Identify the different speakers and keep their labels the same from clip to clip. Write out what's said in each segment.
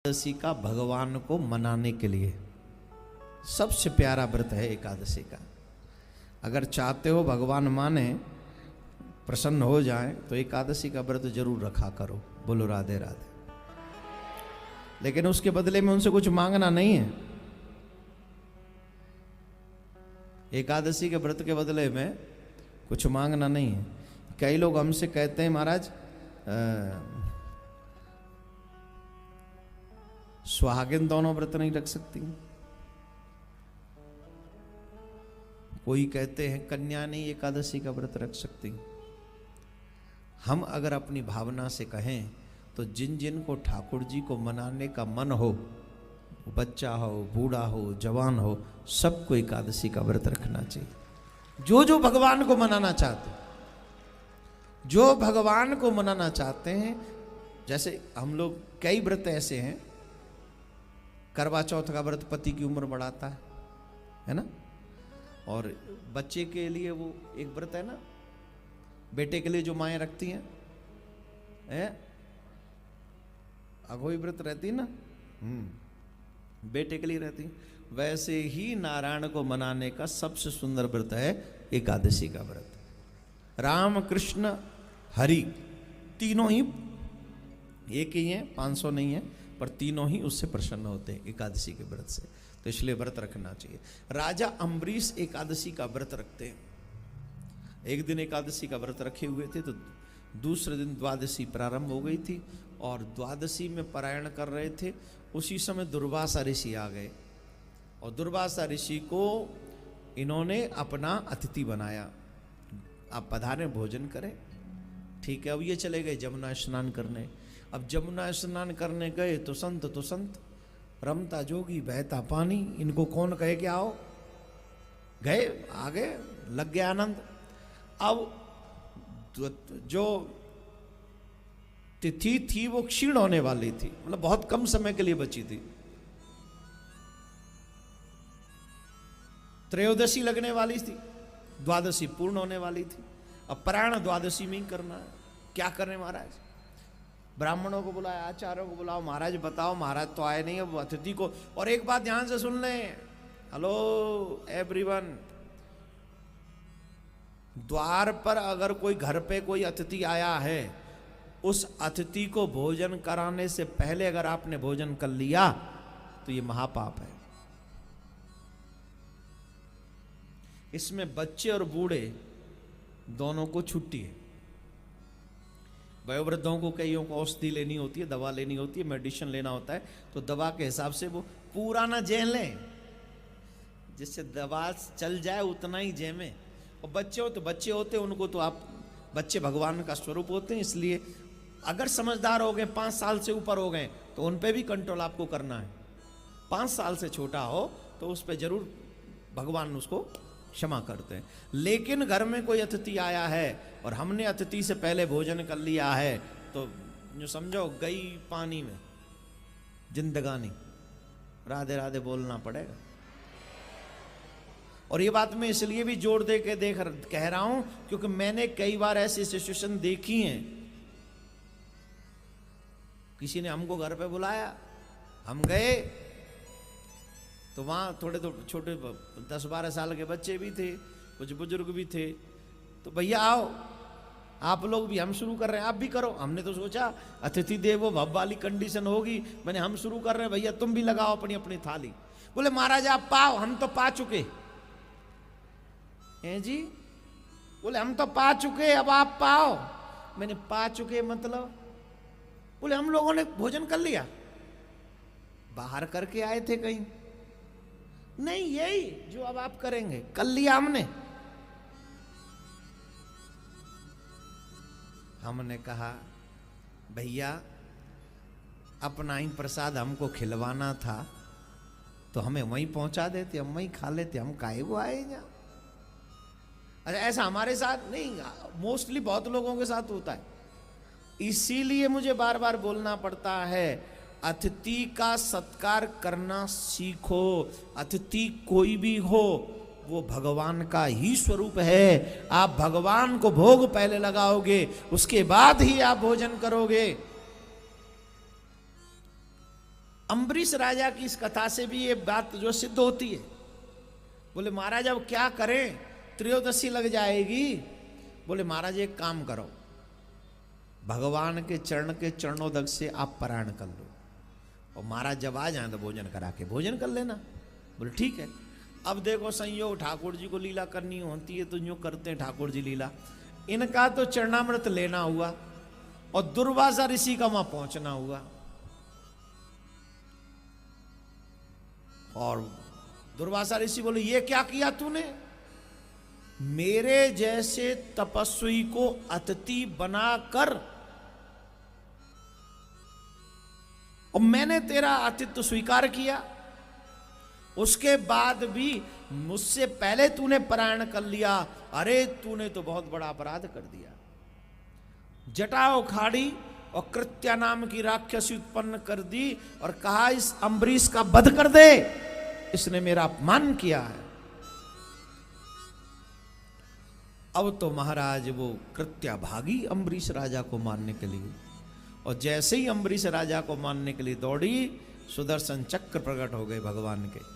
Speaker 1: एकादशी का भगवान को मनाने के लिए सबसे प्यारा व्रत है एकादशी का। अगर चाहते हो भगवान माने, प्रसन्न हो जाए, तो एकादशी का व्रत जरूर रखा करो। बोलो राधे राधे। लेकिन उसके बदले में उनसे कुछ मांगना नहीं है। एकादशी के व्रत के बदले में कुछ मांगना नहीं है। कई लोग हमसे कहते हैं महाराज सुहागिन दोनों व्रत नहीं रख सकती। कोई कहते हैं कन्या नहीं एकादशी का व्रत रख सकती। हम अगर अपनी भावना से कहें तो जिन जिन को ठाकुर जी को मनाने का मन हो, बच्चा हो, बूढ़ा हो, जवान हो, सबको एकादशी का व्रत रखना चाहिए। जो जो भगवान को मनाना चाहते, जो भगवान को मनाना चाहते हैं। जैसे हम लोग कई व्रत ऐसे हैं, करवा चौथ का व्रत पति की उम्र बढ़ाता है ना। और बच्चे के लिए वो एक व्रत है ना, बेटे के लिए जो माएँ रखती हैं, अघोई व्रत रहती है ना, बेटे के लिए रहती। वैसे ही नारायण को मनाने का सबसे सुंदर व्रत है एकादशी का व्रत। राम कृष्ण हरि तीनों ही एक ही हैं, 500 नहीं है, पर तीनों ही उससे प्रसन्न होते हैं एकादशी के व्रत से। तो इसलिए व्रत रखना चाहिए। राजा अम्बरीश एकादशी का व्रत रखते हैं। एक दिन एकादशी का व्रत रखे हुए थे, तो दूसरे दिन द्वादशी प्रारंभ हो गई थी और द्वादशी में पारायण कर रहे थे। उसी समय दुर्वासा ऋषि आ गए और दुर्वासा ऋषि को इन्होंने अपना अतिथि बनाया। आप पधारे, भोजन करें। ठीक है। अब ये चले गए जमुना स्नान करने। अब जमुना स्नान करने गए तो संत रमता जोगी बहता पानी, इनको कौन कहे कि आओ। गए, आ गए, लग गया आनंद। अब जो तिथि थी वो क्षीण होने वाली थी, मतलब बहुत कम समय के लिए बची थी। त्रयोदशी लगने वाली थी, द्वादशी पूर्ण होने वाली थी। अब पारायण द्वादशी में ही करना है। क्या करें महाराज? ब्राह्मणों को बुलाया, आचार्यों को बुलाओ, महाराज बताओ। महाराज तो आए नहीं, अब अतिथि को। और एक बात ध्यान से सुन लें, हेलो एवरीवन, द्वार पर अगर कोई घर पे कोई अतिथि आया है, उस अतिथि को भोजन कराने से पहले अगर आपने भोजन कर लिया तो ये महापाप है। इसमें बच्चे और बूढ़े दोनों को छुट्टी है। वयोवृद्धों को कईयों को औषधि लेनी होती है, दवा लेनी होती है, मेडिसिन लेना होता है, तो दवा के हिसाब से वो पूरा ना जेल लें, जिससे दवा चल जाए उतना ही जेमें। और बच्चे हो तो बच्चे होते हैं, उनको तो आप, बच्चे भगवान का स्वरूप होते हैं। इसलिए अगर समझदार हो गए, 5 साल से ऊपर हो गए, तो उन पे भी कंट्रोल आपको करना है। 5 साल से छोटा हो तो उस पर जरूर भगवान उसको क्षमा करते हैं। लेकिन घर में कोई अतिथि आया है और हमने अतिथि से पहले भोजन कर लिया है, तो जो समझो गई पानी में जिंदगानी। राधे राधे बोलना पड़ेगा। और ये बात मैं इसलिए भी जोर दे के कह रहा हूं क्योंकि मैंने कई बार ऐसी सिचुएशन देखी हैं। किसी ने हमको घर पे बुलाया, हम गए, तो वहाँ थोड़े तो छोटे 10-12 साल के बच्चे भी थे, कुछ बुजुर्ग भी थे। तो भैया आओ, आप लोग भी, हम शुरू कर रहे हैं, आप भी करो। हमने तो सोचा अतिथि देवो भव वाली कंडीशन होगी। मैंने हम शुरू कर रहे हैं, भैया तुम भी लगाओ अपनी अपनी थाली। बोले महाराज आप पाओ, हम तो पा चुके हैं जी। बोले हम तो पा चुके, अब आप पाओ। मैंने पा चुके मतलब? बोले हम लोगों ने भोजन कर लिया। बाहर करके आए थे कहीं? नहीं, यही जो अब आप करेंगे, कर लिया हमने। हमने कहा भैया अपना ही प्रसाद हमको खिलवाना था तो हमें वहीं पहुंचा देते, हम वहीं खा लेते, हम काहे को आए यहाँ। अरे ऐसा हमारे साथ नहीं, मोस्टली बहुत लोगों के साथ होता है। इसीलिए मुझे बार बार बोलना पड़ता है, अतिथि का सत्कार करना सीखो। अतिथि कोई भी हो, वो भगवान का ही स्वरूप है। आप भगवान को भोग पहले लगाओगे, उसके बाद ही आप भोजन करोगे। अम्बरीश राजा की इस कथा से भी ये बात जो सिद्ध होती है। बोले महाराज अब क्या करें, त्रयोदशी लग जाएगी। बोले महाराज एक काम करो, भगवान के चरण के चरणोदक से आप पारायण कर लो, और महाराज जब आ जाए तो भोजन करा के भोजन कर लेना। बोले ठीक है। अब देखो संयोग, ठाकुर जी को लीला करनी होती है तो यूँ करते हैं ठाकुर जी लीला। इनका तो चरणामृत लेना हुआ और दुर्वासा ऋषि का वहां पहुंचना हुआ, और दुर्वासा ऋषि बोले ये क्या किया तूने, मेरे जैसे तपस्वी को अतिथि बनाकर, और मैंने तेरा आतिथ्य स्वीकार किया, उसके बाद भी मुझसे पहले तूने पारायण कर लिया। अरे तूने तो बहुत बड़ा अपराध कर दिया। जटा उखाड़ी और कृत्या नाम की राक्षसी उत्पन्न कर दी और कहा इस अम्बरीश का वध कर दे, इसने मेरा अपमान किया है। अब तो महाराज वो कृत्या भागी अम्बरीश राजा को मारने के लिए, और जैसे ही अम्बरीश राजा को मारने के लिए दौड़ी, सुदर्शन चक्र प्रकट हो गए भगवान के।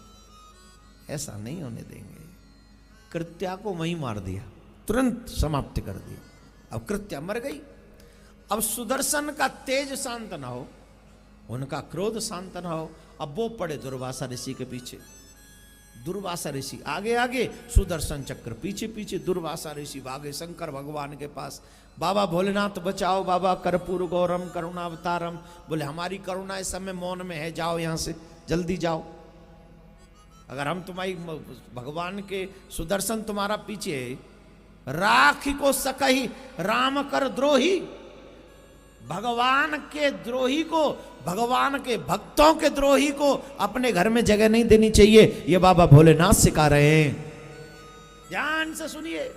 Speaker 1: ऐसा नहीं होने देंगे। कृत्या को वहीं मार दिया, तुरंत समाप्त कर दिया। अब कृत्या मर गई। अब सुदर्शन का तेज शांत ना हो, उनका क्रोध शांत ना हो। अब वो पड़े दुर्वासा ऋषि के पीछे, दुर्वासा ऋषि आगे आगे, सुदर्शन चक्र पीछे पीछे। दुर्वासा ऋषि भागे शंकर भगवान के पास, बाबा भोलेनाथ बचाओ, बाबा कर्पूर गौरम करुणावतारम। बोले हमारी करुणा इस समय मौन में है, जाओ यहां से, जल्दी जाओ। अगर हम तुम्हारी भगवान के सुदर्शन तुम्हारा पीछे है, राखी को सकही राम कर द्रोही। भगवान के द्रोही को, भगवान के भक्तों के द्रोही को अपने घर में जगह नहीं देनी चाहिए, ये बाबा भोलेनाथ सिखा रहे हैं। ध्यान से सुनिए,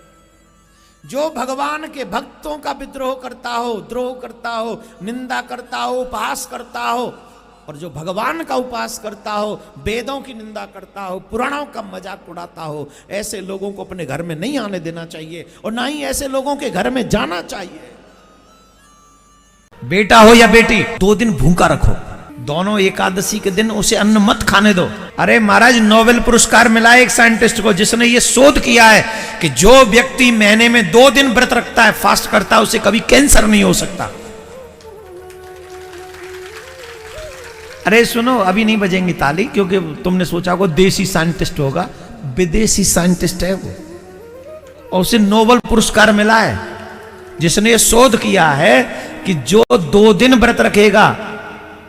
Speaker 1: जो भगवान के भक्तों का विद्रोह करता हो, द्रोह करता हो, निंदा करता हो, उपहास करता हो, और जो भगवान का उपहास करता हो, वेदों की निंदा करता हो, पुराणों का मजाक उड़ाता हो, ऐसे लोगों को अपने घर में नहीं आने देना चाहिए, और ना ही ऐसे लोगों के घर में जाना चाहिए। बेटा हो या बेटी, 2 दिन भूखा रखो, दोनों एकादशी के दिन उसे अन्न मत खाने दो। अरे महाराज नोबेल पुरस्कार मिला है एक साइंटिस्ट को, जिसने ये शोध किया है कि जो व्यक्ति महीने में 2 दिन व्रत रखता है, फास्ट करता है, उसे कभी कैंसर नहीं हो सकता। अरे सुनो, अभी नहीं बजेंगी ताली, क्योंकि तुमने सोचा को देसी साइंटिस्ट होगा, विदेशी साइंटिस्ट है वो, और उसे नोबेल पुरस्कार मिला है, जिसने ये शोध किया है कि जो 2 दिन व्रत रखेगा,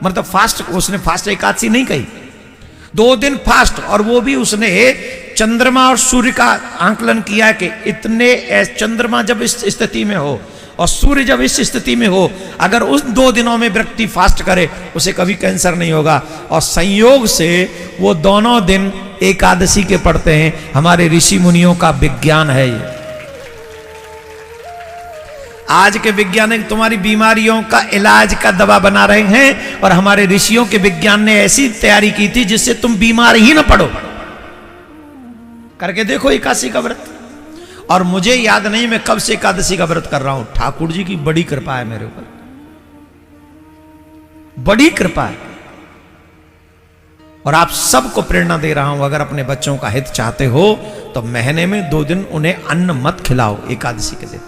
Speaker 1: मतलब फास्ट, उसने फास्ट एकादशी नहीं कही, 2 दिन फास्ट, और वो भी उसने चंद्रमा और सूर्य का आंकलन किया कि इतने, चंद्रमा जब इस स्थिति में हो और सूर्य जब इस स्थिति में हो, अगर उस 2 दिनों में व्यक्ति फास्ट करे, उसे कभी कैंसर नहीं होगा। और संयोग से वो दोनों दिन एकादशी के पड़ते हैं। हमारे ऋषि मुनियों का विज्ञान है ये। आज के वैज्ञानिक तुम्हारी बीमारियों का इलाज का दवा बना रहे हैं, और हमारे ऋषियों के विज्ञान ने ऐसी तैयारी की थी जिससे तुम बीमार ही ना पड़ो। करके देखो एकादशी का व्रत। और मुझे याद नहीं मैं कब से एकादशी का व्रत कर रहा हूं, ठाकुर जी की बड़ी कृपा है मेरे ऊपर, बड़ी कृपा है। और आप सबको प्रेरणा दे रहा हूं, अगर अपने बच्चों का हित चाहते हो तो महीने में 2 दिन उन्हें अन्न मत खिलाओ एकादशी के दिन।